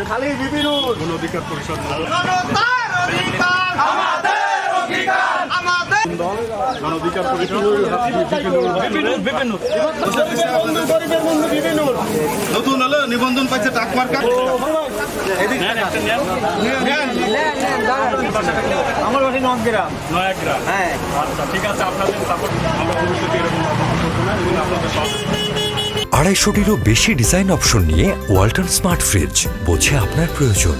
খালি বিপিনুর গণ অধিকার পরিষদ গণ অধিকার পরিষদ নতুন হলো নিবন্ধন পাইছে টাকমার কাজ আমার বাড়ি নয়গ্রাম। হ্যাঁ আচ্ছা ঠিক আছে আপনাদের সাপোর্ট আমরা ভবিষ্যতে এরকম আপনাদের 250টিরও বেশি ডিজাইন অপশন নিয়ে ওয়ালটন স্মার্ট ফ্রিজ, বোঝে আপনার প্রয়োজন।